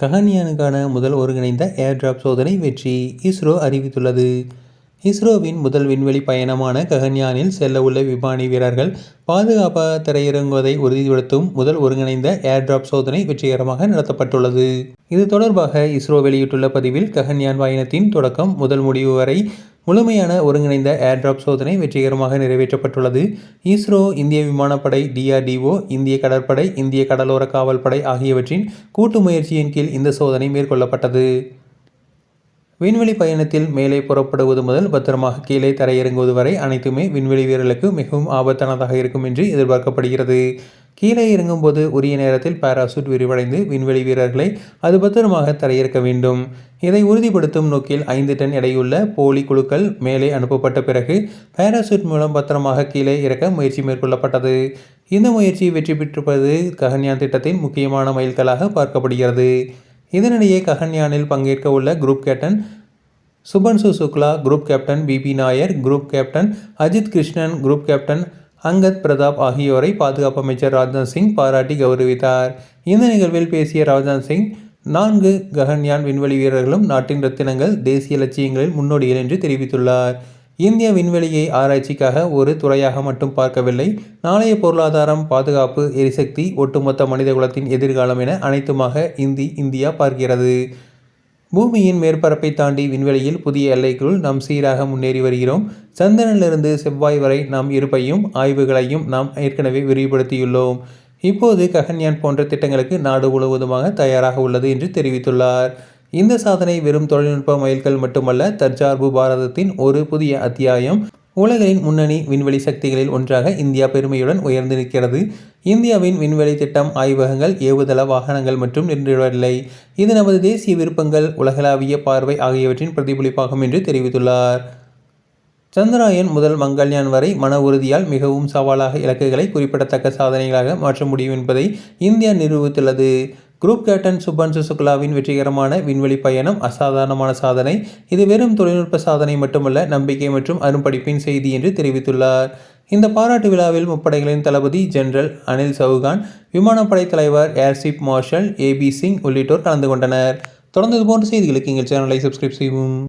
ககன்யானுக்கான முதல் ஒருங்கிணைந்த ஏர்டிராப் சோதனை வெற்றி இஸ்ரோ அறிவித்துள்ளது. இஸ்ரோவின் முதல் விண்வெளி பயணமான ககன்யானில் செல்ல உள்ள விமானி வீரர்கள் பாதுகாப்பாக தரையிறங்குவதை உறுதிப்படுத்தும் முதல் ஒருங்கிணைந்த ஏர்டிராப் சோதனை வெற்றிகரமாக நடத்தப்பட்டுள்ளது. இது தொடர்பாக இஸ்ரோ வெளியிட்டுள்ள பதிவில், ககன்யான் பயணத்தின் தொடக்கம் முதல் முடிவு வரை முழுமையான ஒருங்கிணைந்த ஏர்டிராப் சோதனை வெற்றிகரமாக நிறைவேற்றப்பட்டுள்ளது. இஸ்ரோ, இந்திய விமானப்படை, DRDO, இந்திய கடற்படை, இந்திய கடலோர காவல் படை ஆகியவற்றின் கூட்டு முயற்சியின் கீழ் இந்த சோதனை மேற்கொள்ளப்பட்டது. விண்வெளி பயணத்தில் மேலே புறப்படுவது முதல் பத்திரமாக கீழே தரையிறங்குவது வரை அனைத்துமே விண்வெளி வீரர்களுக்கு மிகவும் ஆபத்தானதாக இருக்கும் என்று எதிர்பார்க்கப்படுகிறது. கீழே இறங்கும் போது உரிய நேரத்தில் பாராசூட் விரிவடைந்து விண்வெளி வீரர்களை அது பத்திரமாக தரையிறக்க வேண்டும். இதை உறுதிப்படுத்தும் நோக்கில் 5 டன் எடையுள்ள போலி குழுக்கள் மேலே அனுப்பப்பட்ட பிறகு பாராசூட் மூலம் பத்திரமாக கீழே இறக்க முயற்சி மேற்கொள்ளப்பட்டது. இந்த முயற்சி வெற்றி பெற்றிருப்பது ககன்யான் திட்டத்தின் முக்கியமான மைல்கல்லாக பார்க்கப்படுகிறது. இதனிடையே ககன்யானில் பங்கேற்க உள்ள group captain Shubhanshu Shukla, group captain BB Nair, group captain Ajit Krishnan, group captain Angad Pratap ஆகியோரை பாதுகாப்பு அமைச்சர் ராஜ்நாத் சிங் பாராட்டி கௌரவித்தார். இந்த நிகழ்வில் பேசிய ராஜ்நாத் சிங், 4 ககன்யான் விண்வெளி வீரர்களும் நாட்டின் ரத்தினங்கள், தேசிய லட்சியங்களில் முன்னோடிகள் என்று தெரிவித்துள்ளார். இந்திய விண்வெளியை ஆராய்ச்சிக்காக ஒரு துறையாக மட்டும் பார்க்கவில்லை, நாளைய பொருளாதாரம், பாதுகாப்பு, எரிசக்தி, ஒட்டுமொத்த மனிதகுலத்தின் எதிர்காலம் என அனைத்துமாக இந்தியா பார்க்கிறது. பூமியின் மேற்பரப்பை தாண்டி விண்வெளியில் புதிய எல்லைக்குள் நாம் சீராக முன்னேறி வருகிறோம். சந்திரனிலிருந்து செவ்வாய் வரை நாம் இருப்பையும் ஆய்வுகளையும் நாம் ஏற்கனவே விரிவுபடுத்தியுள்ளோம். இப்போது ககன்யான் போன்ற திட்டங்களுக்கு நாடு முழுவதுமாக தயாராக உள்ளது என்று தெரிவித்துள்ளார். இந்த சாதனை வெறும் தொழில்நுட்ப மைல்கல் மட்டுமல்ல, தற்சார்பு பாரதத்தின் ஒரு புதிய அத்தியாயம். உலகின் முன்னணி விண்வெளி சக்திகளில் ஒன்றாக இந்தியா பெருமையுடன் உயர்ந்து நிற்கிறது. இந்தியாவின் விண்வெளி திட்டம், ஆய்வகங்கள், ஏவுதள வாகனங்கள் மற்றும் நின்றுவிடவில்லை. இது நமது தேசிய விருப்பங்கள், உலகளாவிய பார்வை ஆகியவற்றின் பிரதிபலிப்பாகும் என்று தெரிவித்துள்ளார். சந்திராயன் முதல் மங்கள்யான் வரை மன உறுதியால் மிகவும் சவாலாக இலக்குகளை குறிப்பிடத்தக்க சாதனைகளாக மாற்ற முடியும் என்பதை இந்தியா நிரூபித்துள்ளது. குரூப் கேப்டன் சுபன்சு சுக்லாவின் வெற்றிகரமான விண்வெளி பயணம் அசாதாரணமான சாதனை. இது வெறும் தொழில்நுட்ப சாதனை மட்டுமல்ல, நம்பிக்கை மற்றும் அரும்படிப்பின் செய்தி என்று தெரிவித்துள்ளார். இந்த பாராட்டு விழாவில் முப்படைகளின் தளபதி ஜெனரல் அனில் சௌகான், விமானப்படை தலைவர் air chief marshal AB Singh உள்ளிட்டோர் கலந்து கொண்டனர். தொடர்ந்து இதுபோன்ற செய்திகளுக்கு எங்கள் சேனலை சப்ஸ்கிரைப் செய்யவும்.